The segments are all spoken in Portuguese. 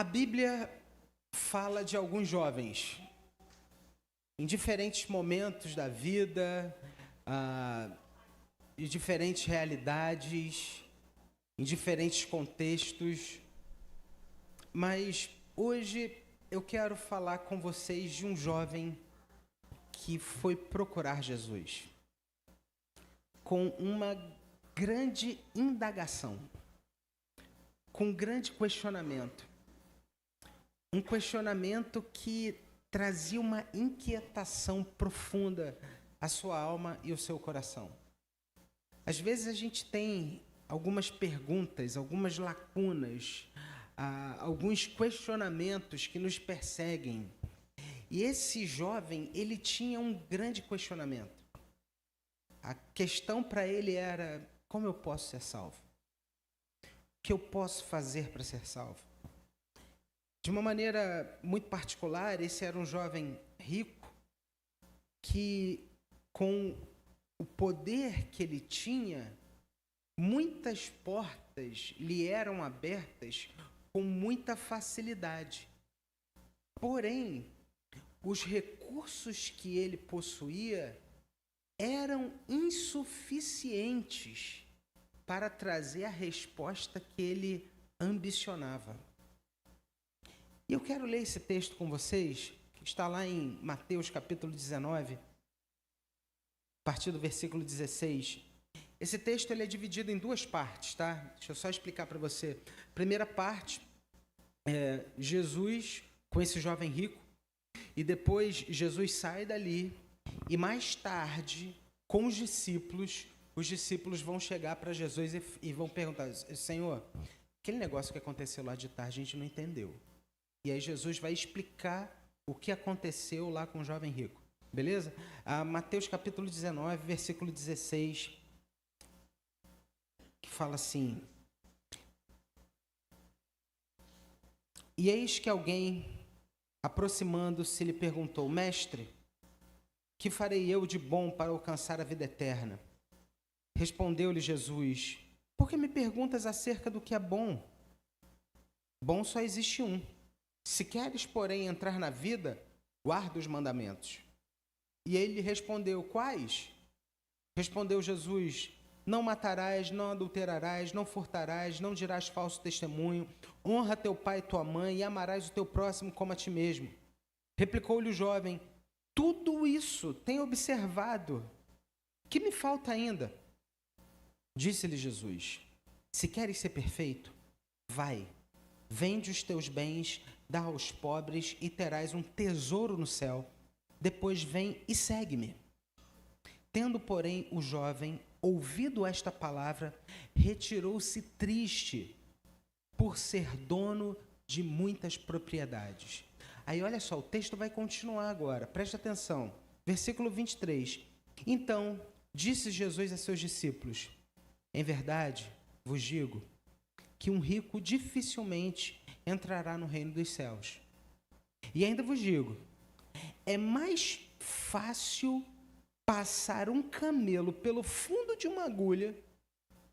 A Bíblia fala de alguns jovens em diferentes momentos da vida, de diferentes realidades, em diferentes contextos, mas hoje eu quero falar com vocês de um jovem que foi procurar Jesus com uma grande indagação, com um grande questionamento. Um questionamento que trazia uma inquietação profunda à sua alma e ao seu coração. Às vezes a gente tem algumas perguntas, algumas lacunas, alguns questionamentos que nos perseguem. E esse jovem, ele tinha um grande questionamento. A questão para ele era: como eu posso ser salvo? O que eu posso fazer para ser salvo? De uma maneira muito particular, esse era um jovem rico que, com o poder que ele tinha, muitas portas lhe eram abertas com muita facilidade. Porém, os recursos que ele possuía eram insuficientes para trazer a resposta que ele ambicionava. E eu quero ler esse texto com vocês, que está lá em Mateus capítulo 19, a partir do versículo 16. Esse texto ele é dividido em duas partes, tá? Deixa eu só explicar para você. Primeira parte é Jesus com esse jovem rico, e depois Jesus sai dali, e mais tarde, com os discípulos vão chegar para Jesus e vão perguntar: Senhor, aquele negócio que aconteceu lá de tarde, a gente não entendeu. E aí Jesus vai explicar o que aconteceu lá com o jovem rico. Beleza? Mateus capítulo 19, versículo 16, que fala assim: E eis que alguém, aproximando-se, lhe perguntou: Mestre, que farei eu de bom para alcançar a vida eterna? Respondeu-lhe Jesus: Por que me perguntas acerca do que é bom? Bom só existe um. Se queres, porém, entrar na vida, guarda os mandamentos. E ele respondeu: Quais? Respondeu Jesus: Não matarás, não adulterarás, não furtarás, não dirás falso testemunho, honra teu pai e tua mãe, e amarás o teu próximo como a ti mesmo. Replicou-lhe o jovem: Tudo isso tenho observado. Que me falta ainda? Disse-lhe Jesus: Se queres ser perfeito, vai, vende os teus bens, dá aos pobres e terás um tesouro no céu. Depois vem e segue-me. Tendo, porém, o jovem ouvido esta palavra, retirou-se triste por ser dono de muitas propriedades. Aí olha só, o texto vai continuar agora, presta atenção. Versículo 23. Então, disse Jesus a seus discípulos: Em verdade, vos digo que um rico dificilmente entrará no reino dos céus. E ainda vos digo, é mais fácil passar um camelo pelo fundo de uma agulha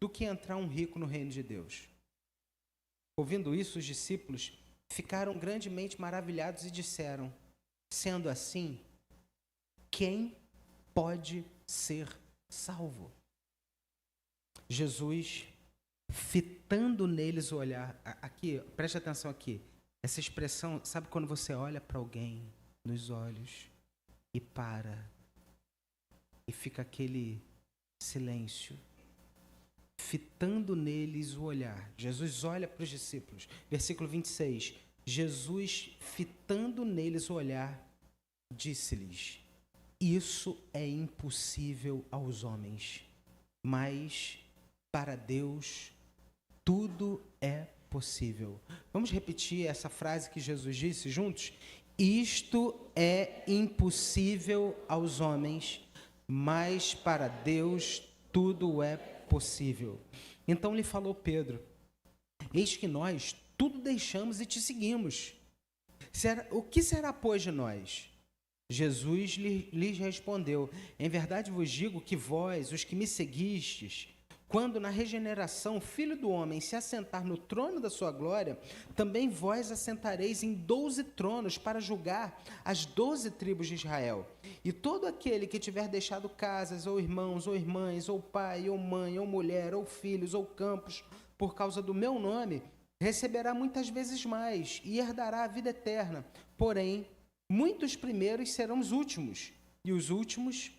do que entrar um rico no reino de Deus. Ouvindo isso, os discípulos ficaram grandemente maravilhados e disseram: Sendo assim, quem pode ser salvo? Jesus, fitando neles o olhar, aqui, preste atenção aqui, essa expressão, sabe quando você olha para alguém nos olhos e para, e fica aquele silêncio, fitando neles o olhar. Jesus olha para os discípulos, versículo 26, Jesus, fitando neles o olhar, disse-lhes: Isso é impossível aos homens, mas para Deus tudo é possível. Vamos repetir essa frase que Jesus disse juntos? Isto é impossível aos homens, mas para Deus tudo é possível. Então lhe falou Pedro: Eis que nós tudo deixamos e te seguimos. O que será, pois, de nós? Jesus lhes respondeu: Em verdade vos digo que vós, os que me seguistes, quando na regeneração o Filho do Homem se assentar no trono da sua glória, também vós assentareis em 12 tronos para julgar as 12 tribos de Israel. E todo aquele que tiver deixado casas, ou irmãos, ou irmãs, ou pai, ou mãe, ou mulher, ou filhos, ou campos, por causa do meu nome, receberá muitas vezes mais e herdará a vida eterna. Porém, muitos primeiros serão os últimos, e os últimos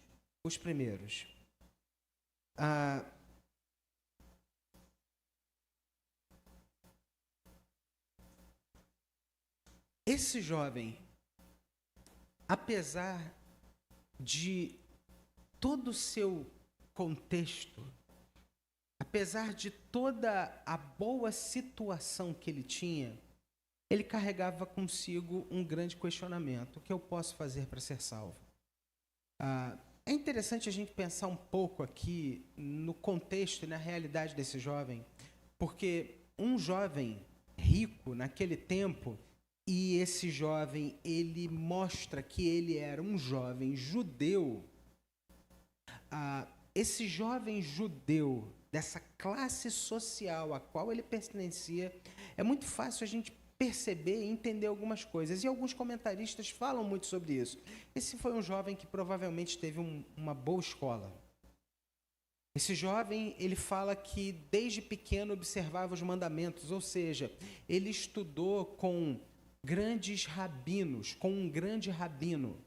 os primeiros. Esse jovem, apesar de todo o seu contexto, apesar de toda a boa situação que ele tinha, ele carregava consigo um grande questionamento: o que eu posso fazer para ser salvo? É interessante a gente pensar um pouco aqui no contexto e na realidade desse jovem, porque um jovem rico naquele tempo, e esse jovem, ele mostra que ele era um jovem judeu. Esse jovem judeu, dessa classe social a qual ele pertencia, é muito fácil a gente perceber e entender algumas coisas. E alguns comentaristas falam muito sobre isso. Esse foi um jovem que provavelmente teve uma boa escola. Esse jovem, ele fala que desde pequeno observava os mandamentos, ou seja, ele estudou com grandes rabinos, com um grande rabino.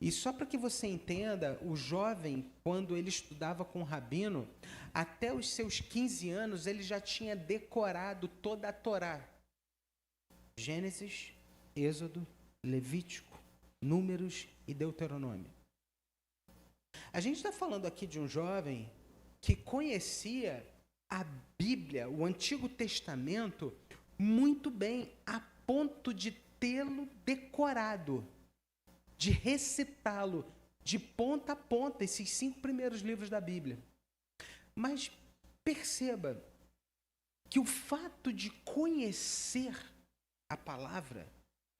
E só para que você entenda, o jovem, quando ele estudava com o rabino, até os seus 15 anos, ele já tinha decorado toda a Torá. Gênesis, Êxodo, Levítico, Números e Deuteronômio. A gente está falando aqui de um jovem que conhecia a Bíblia, o Antigo Testamento, muito bem, a ponto de tê-lo decorado, de recitá-lo de ponta a ponta, esses 5 primeiros livros da Bíblia. Mas perceba que o fato de conhecer a palavra,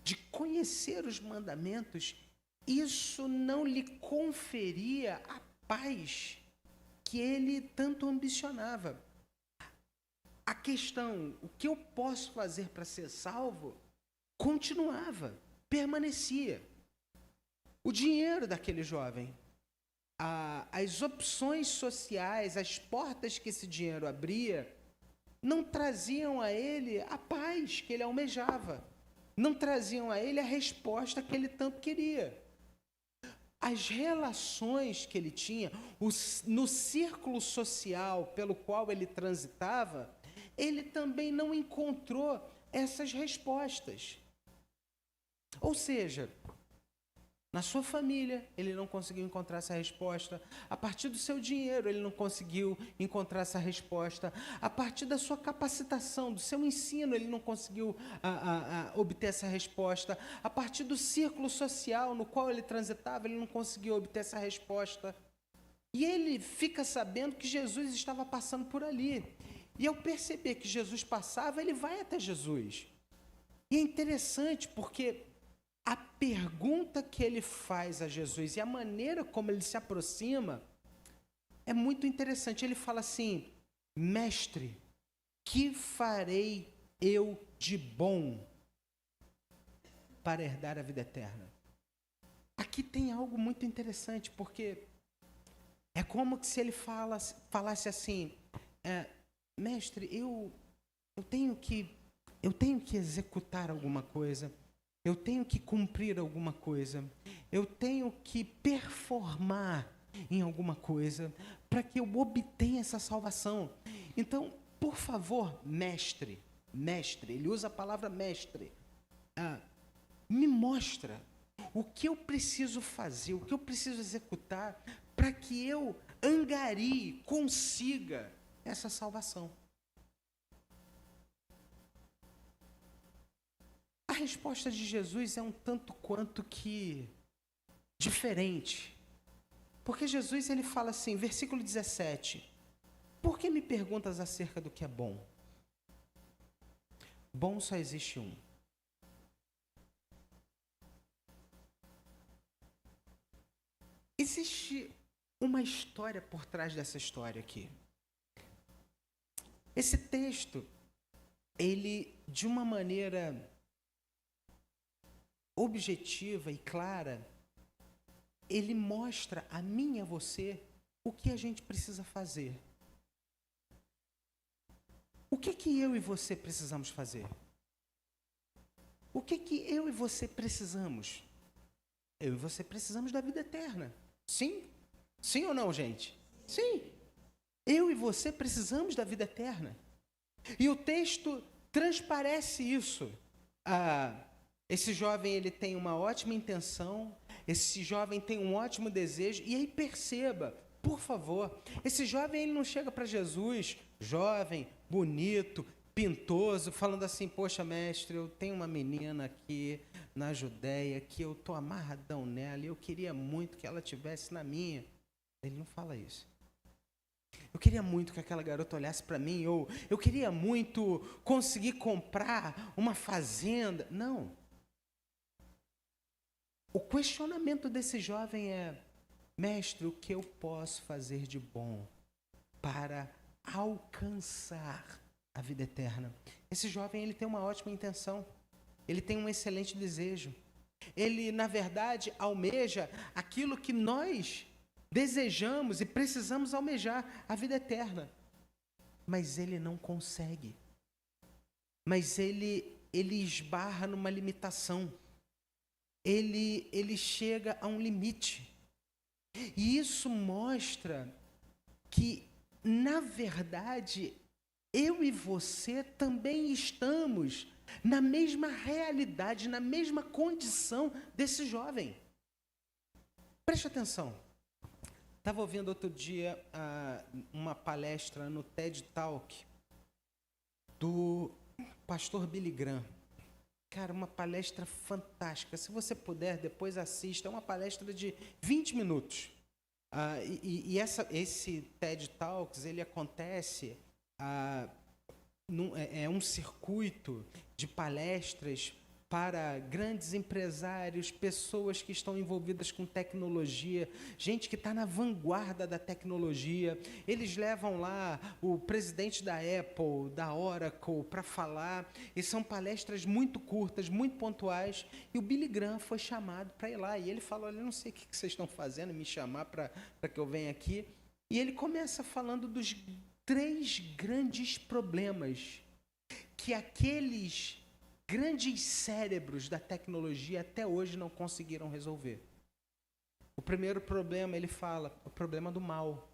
de conhecer os mandamentos, isso não lhe conferia a paz que ele tanto ambicionava. A questão, o que eu posso fazer para ser salvo, continuava, permanecia. O dinheiro daquele jovem, as opções sociais, as portas que esse dinheiro abria, não traziam a ele a paz que ele almejava, não traziam a ele a resposta que ele tanto queria. As relações que ele tinha, no círculo social pelo qual ele transitava, ele também não encontrou essas respostas. Ou seja, na sua família, ele não conseguiu encontrar essa resposta. A partir do seu dinheiro, ele não conseguiu encontrar essa resposta. A partir da sua capacitação, do seu ensino, ele não conseguiu obter essa resposta. A partir do círculo social no qual ele transitava, ele não conseguiu obter essa resposta. E ele fica sabendo que Jesus estava passando por ali. E ao perceber que Jesus passava, ele vai até Jesus. E é interessante porque a pergunta que ele faz a Jesus e a maneira como ele se aproxima é muito interessante. Ele fala assim: mestre, que farei eu de bom para herdar a vida eterna? Aqui tem algo muito interessante, porque é como se ele falasse assim: mestre, eu tenho que executar alguma coisa. Eu tenho que cumprir alguma coisa, eu tenho que performar em alguma coisa para que eu obtenha essa salvação. Então, por favor, mestre, ele usa a palavra mestre, me mostra o que eu preciso fazer, o que eu preciso executar para que eu angarie, consiga essa salvação. A resposta de Jesus é um tanto quanto que diferente. Porque Jesus, ele fala assim, versículo 17: por que me perguntas acerca do que é bom? Bom só existe um. Existe uma história por trás dessa história aqui. Esse texto, ele, de uma maneira objetiva e clara, ele mostra a mim e a você o que a gente precisa fazer. O que eu e você precisamos fazer? O que eu e você precisamos? Eu e você precisamos da vida eterna. Sim? Sim ou não, gente? Sim. Eu e você precisamos da vida eterna. E o texto transparece isso. Esse jovem, ele tem uma ótima intenção, esse jovem tem um ótimo desejo, e aí perceba, por favor, esse jovem, ele não chega para Jesus, jovem, bonito, pintoso, falando assim, poxa, mestre, eu tenho uma menina aqui na Judéia, que eu estou amarradão nela, e eu queria muito que ela estivesse na minha. Ele não fala isso. Eu queria muito que aquela garota olhasse para mim, ou eu queria muito conseguir comprar uma fazenda. Não. O questionamento desse jovem é, mestre, o que eu posso fazer de bom para alcançar a vida eterna? Esse jovem, ele tem uma ótima intenção, ele tem um excelente desejo. Ele, na verdade, almeja aquilo que nós desejamos e precisamos almejar, a vida eterna. Mas ele não consegue. Mas ele esbarra numa limitação. Ele chega a um limite. E isso mostra que, na verdade, eu e você também estamos na mesma realidade, na mesma condição desse jovem. Preste atenção. Estava ouvindo outro dia uma palestra no TED Talk do pastor Billy Graham. Cara, uma palestra fantástica. Se você puder, depois assista. É uma palestra de 20 minutos. Esse TED Talks, ele acontece... é um circuito de palestras para grandes empresários, pessoas que estão envolvidas com tecnologia, gente que está na vanguarda da tecnologia. Eles levam lá o presidente da Apple, da Oracle, para falar, e são palestras muito curtas, muito pontuais, e o Billy Graham foi chamado para ir lá, e ele falou, olha, eu não sei o que vocês estão fazendo, me chamar para que eu venha aqui, e ele começa falando dos 3 grandes problemas que aqueles grandes cérebros da tecnologia até hoje não conseguiram resolver. O primeiro problema, ele fala, o problema do mal.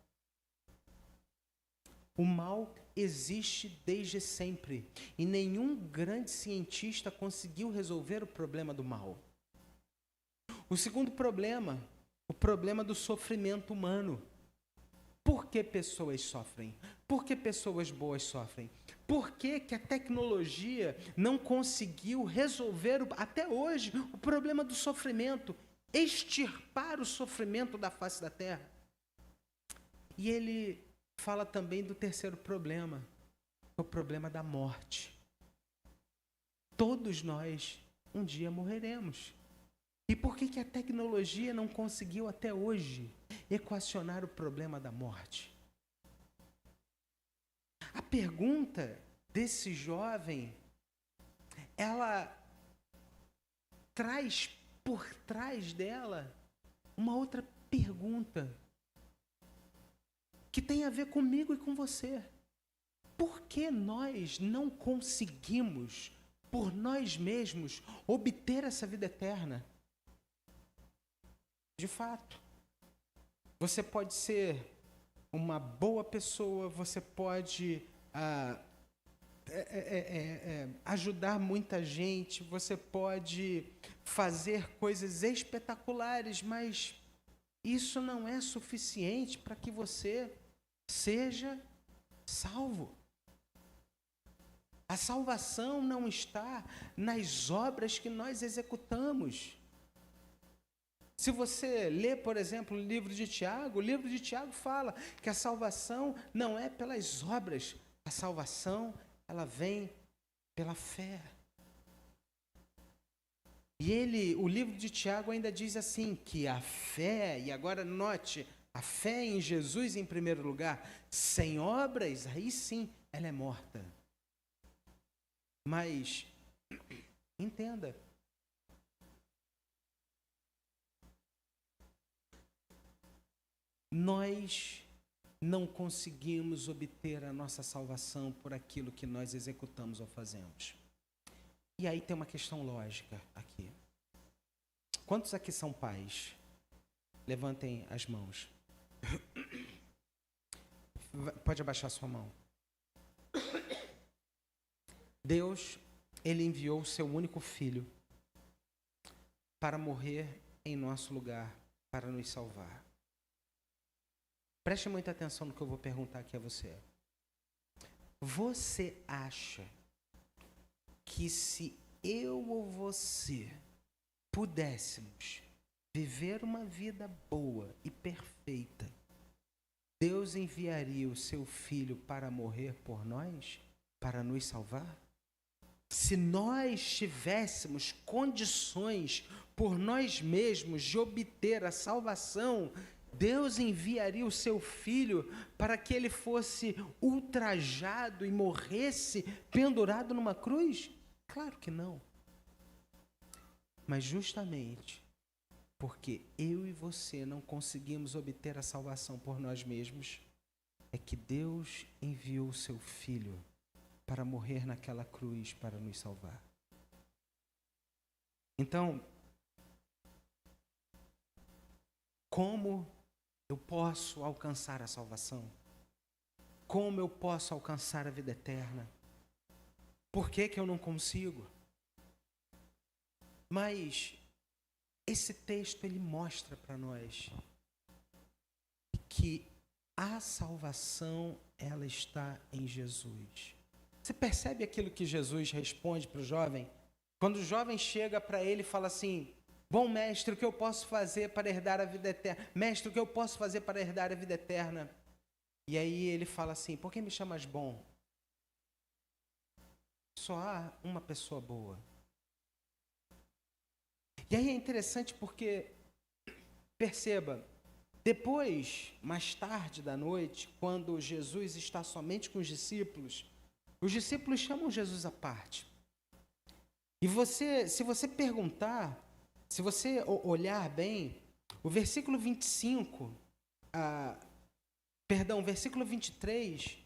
O mal existe desde sempre e nenhum grande cientista conseguiu resolver o problema do mal. O segundo problema, o problema do sofrimento humano. Por que pessoas sofrem? Por que pessoas boas sofrem? Por que a tecnologia não conseguiu resolver, até hoje, o problema do sofrimento? Extirpar o sofrimento da face da terra? E ele fala também do terceiro problema, o problema da morte. Todos nós um dia morreremos. E por que a tecnologia não conseguiu até hoje equacionar o problema da morte? A pergunta desse jovem, ela traz por trás dela uma outra pergunta que tem a ver comigo e com você. Por que nós não conseguimos, por nós mesmos, obter essa vida eterna? De fato, você pode ser uma boa pessoa, você pode ajudar muita gente, você pode fazer coisas espetaculares, mas isso não é suficiente para que você seja salvo. A salvação não está nas obras que nós executamos. Se você lê, por exemplo, o livro de Tiago fala que a salvação não é pelas obras, a salvação, ela vem pela fé. E o livro de Tiago ainda diz assim, que a fé, e agora note, a fé em Jesus em primeiro lugar, sem obras, aí sim, ela ela é morta. Mas, entenda, nós não conseguimos obter a nossa salvação por aquilo que nós executamos ou fazemos. E aí tem uma questão lógica aqui. Quantos aqui são pais? Levantem as mãos. Pode abaixar sua mão. Deus, Ele enviou o seu único filho para morrer em nosso lugar, para nos salvar. Preste muita atenção no que eu vou perguntar aqui a você. Você acha que se eu ou você pudéssemos viver uma vida boa e perfeita, Deus enviaria o seu filho para morrer por nós, para nos salvar? Se nós tivéssemos condições por nós mesmos de obter a salvação, Deus enviaria o seu filho para que ele fosse ultrajado e morresse pendurado numa cruz? Claro que não. Mas justamente porque eu e você não conseguimos obter a salvação por nós mesmos, é que Deus enviou o seu filho para morrer naquela cruz para nos salvar. Então, como eu posso alcançar a salvação? Como eu posso alcançar a vida eterna? Por que eu não consigo? Mas esse texto ele mostra para nós que a salvação ela está em Jesus. Você percebe aquilo que Jesus responde para o jovem? Quando o jovem chega para ele e fala assim: bom mestre, o que eu posso fazer para herdar a vida eterna? Mestre, o que eu posso fazer para herdar a vida eterna? E aí ele fala assim: por que me chamas bom? Só há uma pessoa boa. E aí é interessante porque, perceba, depois, mais tarde da noite, quando Jesus está somente com os discípulos chamam Jesus à parte. E se você perguntar, se você olhar bem, o versículo 25, versículo 23,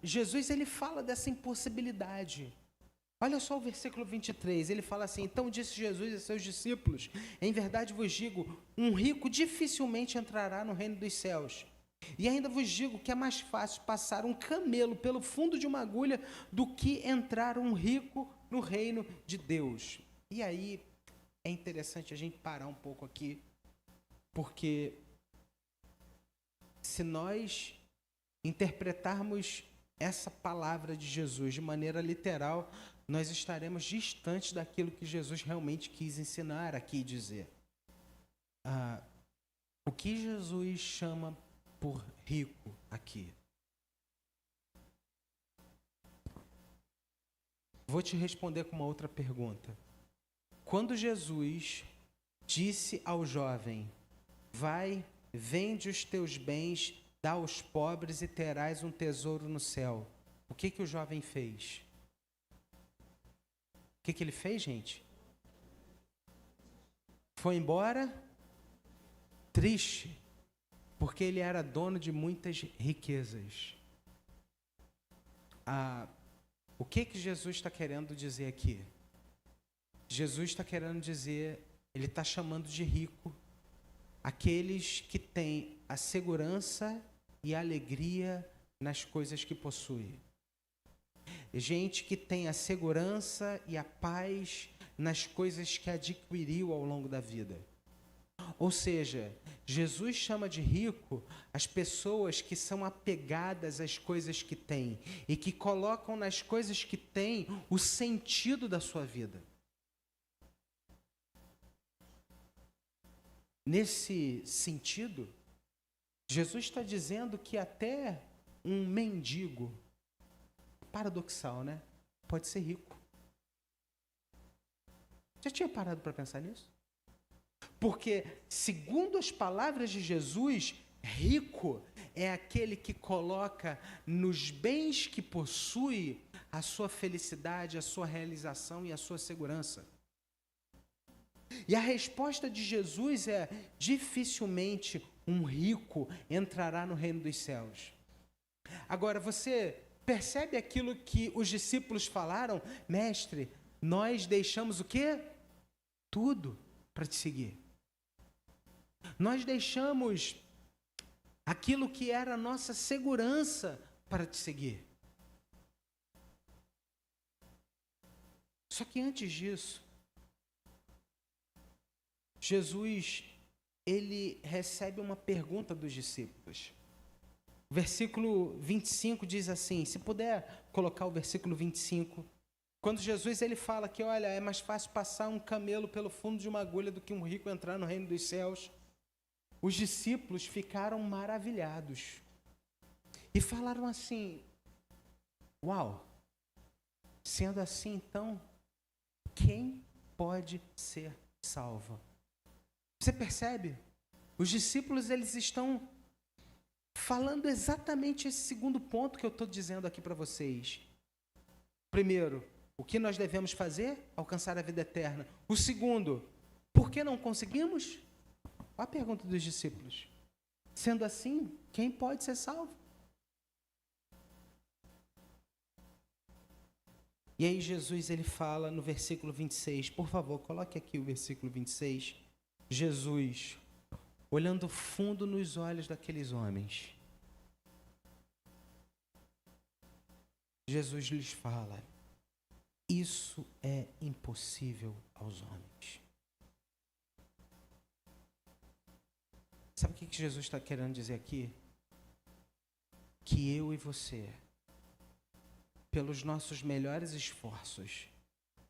Jesus ele fala dessa impossibilidade. Olha só o versículo 23, ele fala assim: então disse Jesus a seus discípulos, em verdade vos digo, um rico dificilmente entrará no reino dos céus. E ainda vos digo que é mais fácil passar um camelo pelo fundo de uma agulha do que entrar um rico no reino de Deus. E aí é interessante a gente parar um pouco aqui, porque se nós interpretarmos essa palavra de Jesus de maneira literal, nós estaremos distantes daquilo que Jesus realmente quis ensinar aqui e dizer. O que Jesus chama por rico aqui? Vou te responder com uma outra pergunta. Quando Jesus disse ao jovem: vai, vende os teus bens, dá aos pobres e terás um tesouro no céu, o que o jovem fez? O que ele fez, gente? Foi embora triste, porque ele era dono de muitas riquezas. O que Jesus está querendo dizer aqui? Jesus está querendo dizer, ele está chamando de rico aqueles que têm a segurança e a alegria nas coisas que possuem. Gente que tem a segurança e a paz nas coisas que adquiriu ao longo da vida. Ou seja, Jesus chama de rico as pessoas que são apegadas às coisas que têm e que colocam nas coisas que têm o sentido da sua vida. Nesse sentido, Jesus está dizendo que até um mendigo, paradoxal, né? Pode ser rico. Já tinha parado para pensar nisso? Porque, segundo as palavras de Jesus, Rico é aquele que coloca nos bens que possui a sua felicidade, a sua realização e a sua segurança. E a resposta de Jesus é: dificilmente um rico entrará no reino dos céus. Agora, você percebe aquilo que os discípulos falaram? Mestre, nós deixamos o quê? Tudo para te seguir. Nós deixamos aquilo que era a nossa segurança para te seguir. Só que antes disso, Jesus, ele recebe uma pergunta dos discípulos. O versículo 25 diz assim, se puder colocar o versículo 25, quando Jesus ele fala que, olha, é mais fácil passar um camelo pelo fundo de uma agulha do que um rico entrar no reino dos céus. Os discípulos ficaram maravilhados e falaram assim, uau, sendo assim então, quem pode ser salvo? Você percebe? Os discípulos eles estão falando exatamente esse segundo ponto que eu estou dizendo aqui para vocês. Primeiro, o que nós devemos fazer? Alcançar a vida eterna. O segundo, por que não conseguimos? Olha a pergunta dos discípulos. Sendo assim, quem pode ser salvo? E aí Jesus ele fala no versículo 26, por favor, coloque aqui o versículo 26. Jesus, olhando fundo nos olhos daqueles homens, Jesus lhes fala, isso é impossível aos homens. Sabe o que Jesus está querendo dizer aqui? Que eu e você, pelos nossos melhores esforços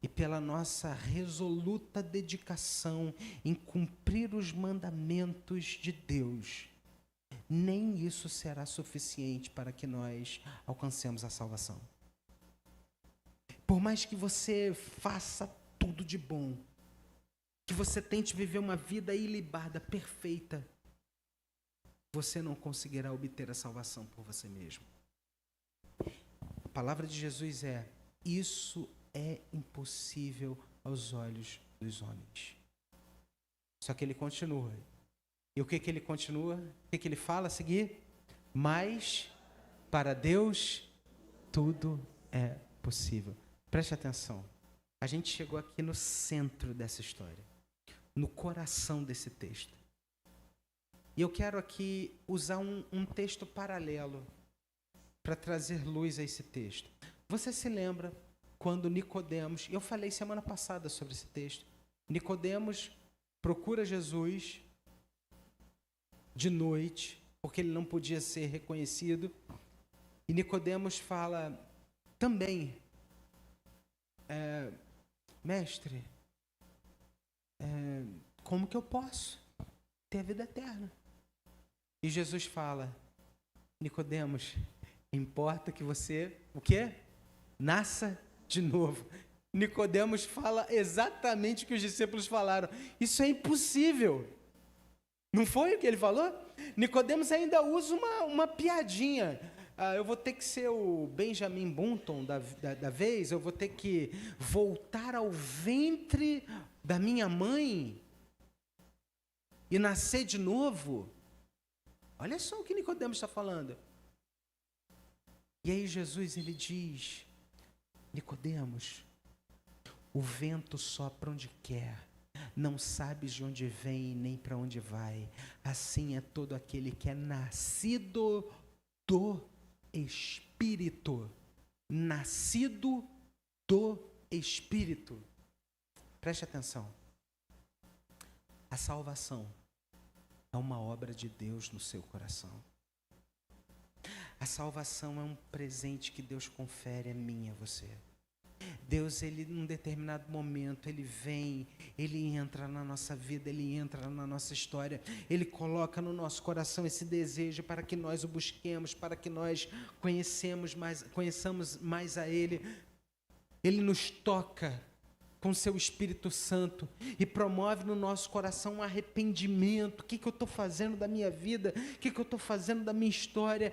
e pela nossa resoluta dedicação em cumprir os mandamentos de Deus, nem isso será suficiente para que nós alcancemos a salvação. Por mais que você faça tudo de bom, que você tente viver uma vida ilibada, perfeita, você não conseguirá obter a salvação por você mesmo. A palavra de Jesus é, isso é impossível aos olhos dos homens. Só que ele continua. E o que ele continua? O que ele fala a seguir? Mas para Deus tudo é possível. Preste atenção. A gente chegou aqui no centro dessa história, no coração desse texto. E eu quero aqui usar um texto paralelo para trazer luz a esse texto. Você se lembra quando Nicodemos, eu falei semana passada sobre esse texto, Nicodemos procura Jesus de noite, porque ele não podia ser reconhecido, e Nicodemos fala também, mestre, como que eu posso ter a vida eterna? E Jesus fala, Nicodemos, importa que você, o quê? Nasça de novo. Nicodemos fala exatamente o que os discípulos falaram. Isso é impossível. Não foi o que ele falou? Nicodemos ainda usa uma piadinha. Eu vou ter que ser o Benjamin Button da vez, eu vou ter que voltar ao ventre da minha mãe e nascer de novo. Olha só o que Nicodemos está falando. E aí Jesus ele diz, Nicodemos, o vento sopra onde quer, não sabes de onde vem nem para onde vai. Assim é todo aquele que é nascido do Espírito. Nascido do Espírito. Preste atenção. A salvação é uma obra de Deus no seu coração. A salvação é um presente que Deus confere a mim e a você. Deus, ele num determinado momento, ele vem, ele entra na nossa vida, ele entra na nossa história, ele coloca no nosso coração esse desejo para que nós o busquemos, para que nós conheçamos mais a ele. Ele nos toca com seu Espírito Santo e promove no nosso coração um arrependimento. O que eu estou fazendo da minha vida? O que eu estou fazendo da minha história?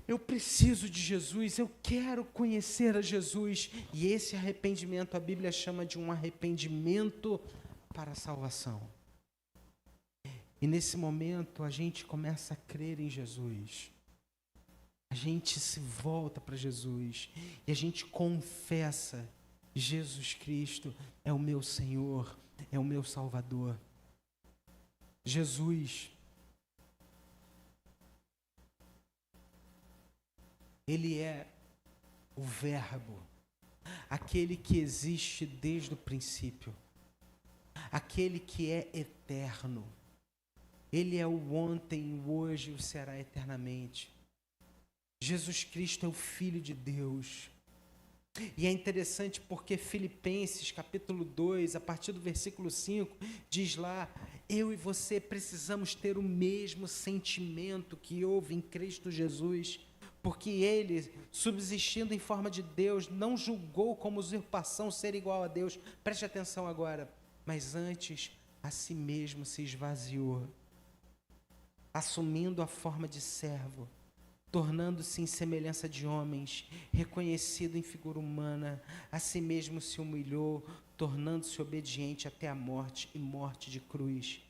Eu preciso de Jesus, eu quero conhecer a Jesus. E esse arrependimento, a Bíblia chama de um arrependimento para a salvação. E nesse momento a gente começa a crer em Jesus. A gente se volta para Jesus e a gente confessa: Jesus Cristo é o meu Senhor, é o meu Salvador. Jesus, Ele é o Verbo, aquele que existe desde o princípio, aquele que é eterno. Ele é o ontem, o hoje e o será eternamente. Jesus Cristo é o Filho de Deus. E é interessante porque Filipenses capítulo 2, a partir do versículo 5, diz lá: eu e você precisamos ter o mesmo sentimento que houve em Cristo Jesus, porque ele, subsistindo em forma de Deus, não julgou como usurpação ser igual a Deus. Preste atenção agora. Mas antes, a si mesmo se esvaziou, assumindo a forma de servo, tornando-se em semelhança de homens, reconhecido em figura humana, a si mesmo se humilhou, tornando-se obediente até a morte e morte de cruz.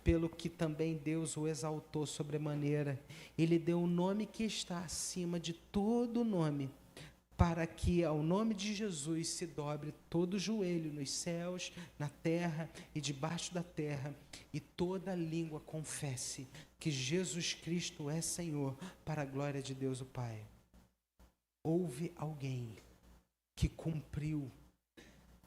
Pelo que também Deus o exaltou sobremaneira, ele deu o nome que está acima de todo nome, para que ao nome de Jesus se dobre todo o joelho nos céus, na terra e debaixo da terra, e toda língua confesse que Jesus Cristo é Senhor, para a glória de Deus o Pai. Houve alguém que cumpriu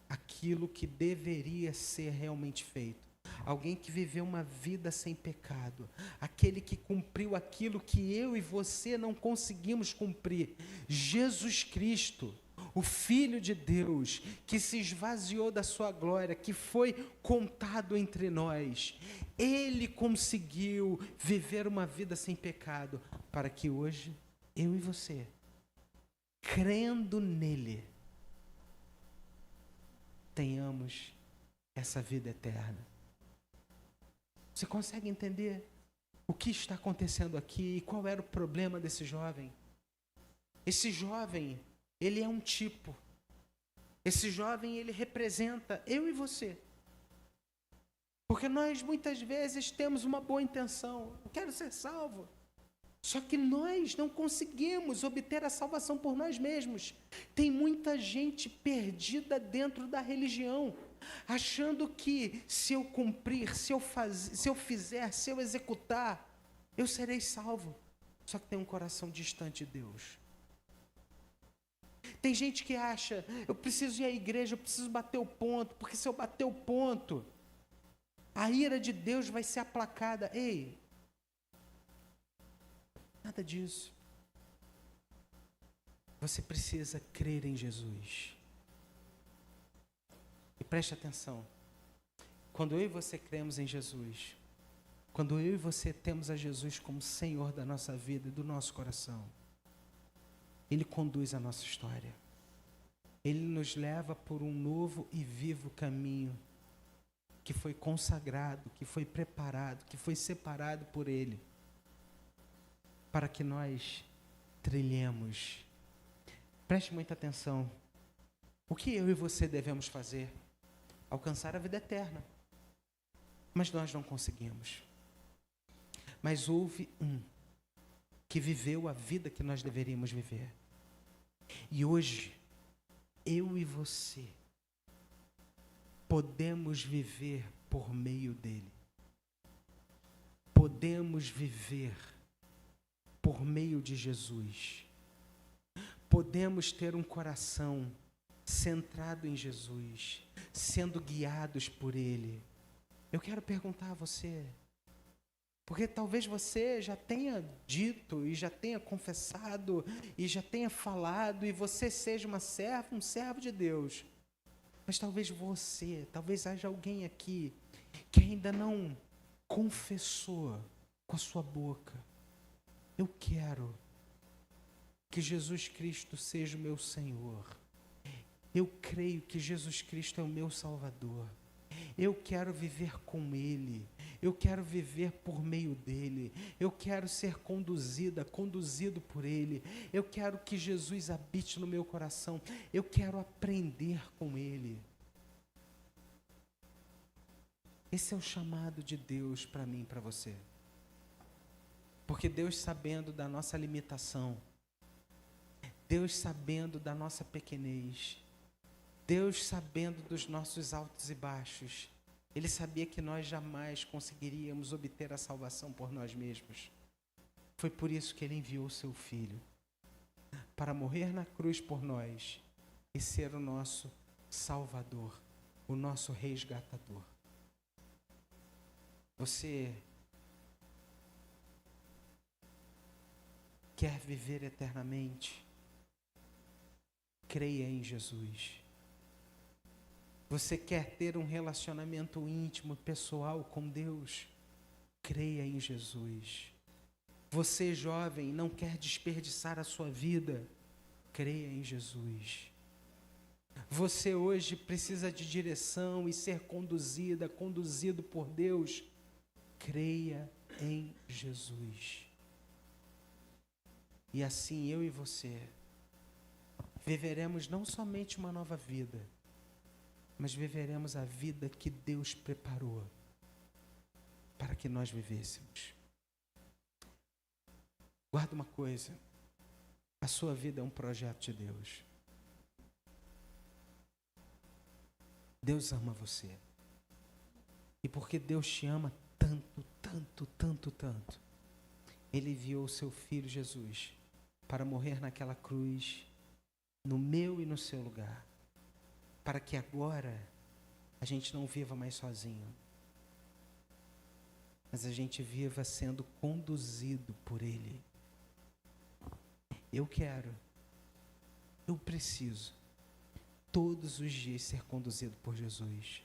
aquilo que deveria ser realmente feito. Alguém que viveu uma vida sem pecado, aquele que cumpriu aquilo que eu e você não conseguimos cumprir. Jesus Cristo, o Filho de Deus, que se esvaziou da sua glória, que foi contado entre nós. Ele conseguiu viver uma vida sem pecado, para que hoje, eu e você, crendo nele, tenhamos essa vida eterna. Você consegue entender o que está acontecendo aqui e qual era o problema desse jovem? Esse jovem, ele é um tipo. Esse jovem, ele representa eu e você. Porque nós muitas vezes temos uma boa intenção. Eu quero ser salvo. Só que nós não conseguimos obter a salvação por nós mesmos. Tem muita gente perdida dentro da religião, achando que se eu cumprir, se eu fizer, se eu executar, eu serei salvo. Só que tem um coração distante de Deus. Tem gente que acha: eu preciso ir à igreja, eu preciso bater o ponto, porque se eu bater o ponto, a ira de Deus vai ser aplacada. Ei, nada disso. Você precisa crer em Jesus. E preste atenção. Quando eu e você cremos em Jesus, quando eu e você temos a Jesus como Senhor da nossa vida e do nosso coração, Ele conduz a nossa história. Ele nos leva por um novo e vivo caminho que foi consagrado, que foi preparado, que foi separado por Ele, para que nós trilhemos. Preste muita atenção. O que eu e você devemos fazer? Alcançar a vida eterna. Mas nós não conseguimos. Mas houve um que viveu a vida que nós deveríamos viver. E hoje, eu e você podemos viver por meio dele. Podemos viver por meio de Jesus. Podemos ter um coração centrado em Jesus, sendo guiados por Ele. Eu quero perguntar a você, porque talvez você já tenha dito e já tenha confessado e já tenha falado e você seja um servo de Deus. Mas talvez haja alguém aqui que ainda não confessou com a sua boca: eu quero que Jesus Cristo seja o meu Senhor. Eu creio que Jesus Cristo é o meu Salvador. Eu quero viver com Ele. Eu quero viver por meio dEle. Eu quero ser conduzido por Ele. Eu quero que Jesus habite no meu coração. Eu quero aprender com Ele. Esse é o chamado de Deus para mim e para você. Porque Deus, sabendo da nossa limitação, Deus sabendo da nossa pequenez, Deus sabendo dos nossos altos e baixos, Ele sabia que nós jamais conseguiríamos obter a salvação por nós mesmos. Foi por isso que Ele enviou o Seu Filho, para morrer na cruz por nós e ser o nosso Salvador, o nosso resgatador. Você quer viver eternamente? Creia em Jesus. Você quer ter um relacionamento íntimo, pessoal com Deus? Creia em Jesus. Você, jovem, não quer desperdiçar a sua vida? Creia em Jesus. Você hoje precisa de direção e ser conduzido por Deus? Creia em Jesus. E assim eu e você viveremos não somente uma nova vida, mas viveremos a vida que Deus preparou para que nós vivêssemos. Guarda uma coisa, a sua vida é um projeto de Deus. Deus ama você. E porque Deus te ama tanto, tanto, tanto, tanto, Ele enviou o seu Filho Jesus para morrer naquela cruz, no meu e no seu lugar, para que agora a gente não viva mais sozinho, mas a gente viva sendo conduzido por Ele. Eu preciso todos os dias ser conduzido por Jesus.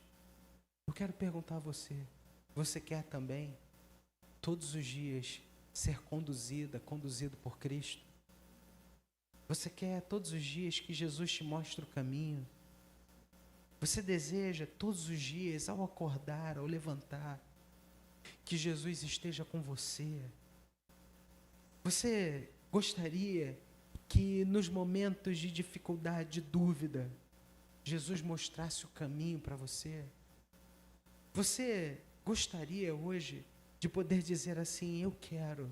Eu quero perguntar a você, você quer também todos os dias ser conduzido por Cristo? Você quer todos os dias que Jesus te mostre o caminho? Você deseja todos os dias, ao acordar, ao levantar, que Jesus esteja com você? Você gostaria que nos momentos de dificuldade, de dúvida, Jesus mostrasse o caminho para você? Você gostaria hoje de poder dizer assim: eu quero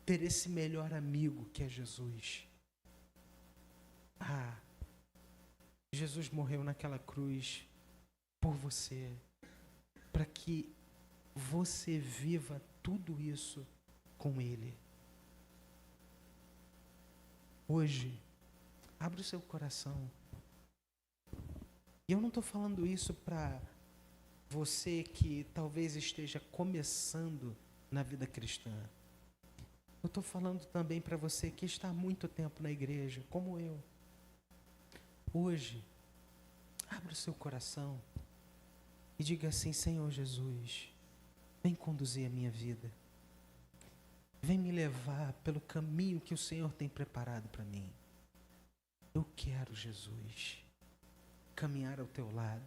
ter esse melhor amigo que é Jesus? Jesus morreu naquela cruz por você, para que você viva tudo isso com Ele. Hoje, abre o seu coração. E eu não estou falando isso para você que talvez esteja começando na vida cristã. Eu estou falando também para você que está há muito tempo na igreja, como eu. Hoje, abra o seu coração e diga assim: Senhor Jesus, vem conduzir a minha vida. Vem me levar pelo caminho que o Senhor tem preparado para mim. Eu quero, Jesus, caminhar ao teu lado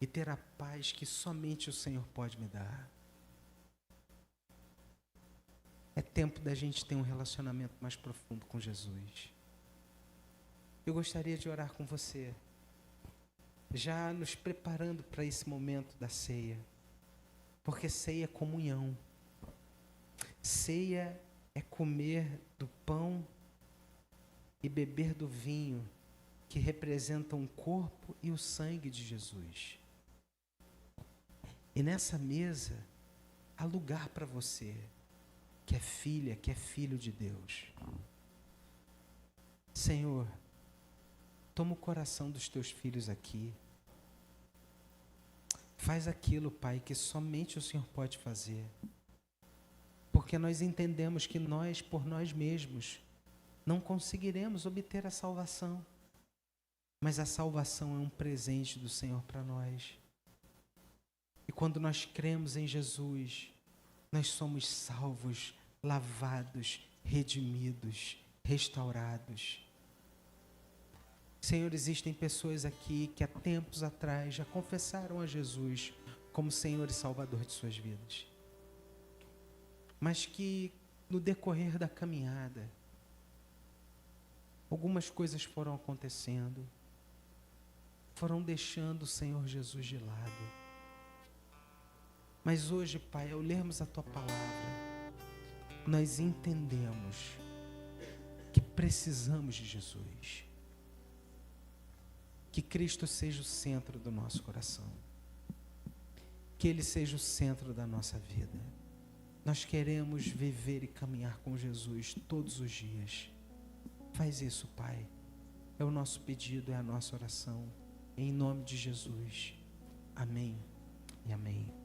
e ter a paz que somente o Senhor pode me dar. É tempo da gente ter um relacionamento mais profundo com Jesus. Eu gostaria de orar com você, já nos preparando para esse momento da ceia, porque ceia é comunhão. Ceia é comer do pão e beber do vinho, que representam o corpo e o sangue de Jesus. E nessa mesa, há lugar para você, que é filha, que é filho de Deus. Senhor, toma o coração dos teus filhos aqui. Faz aquilo, Pai, que somente o Senhor pode fazer. Porque nós entendemos que nós, por nós mesmos, não conseguiremos obter a salvação. Mas a salvação é um presente do Senhor para nós. E quando nós cremos em Jesus, nós somos salvos, lavados, redimidos, restaurados. Senhor, existem pessoas aqui que há tempos atrás já confessaram a Jesus como Senhor e Salvador de suas vidas, mas que no decorrer da caminhada, algumas coisas foram acontecendo, foram deixando o Senhor Jesus de lado. Mas hoje, Pai, ao lermos a Tua palavra, nós entendemos que precisamos de Jesus. Que Cristo seja o centro do nosso coração. Que Ele seja o centro da nossa vida. Nós queremos viver e caminhar com Jesus todos os dias. Faz isso, Pai. É o nosso pedido, é a nossa oração. Em nome de Jesus. Amém e amém.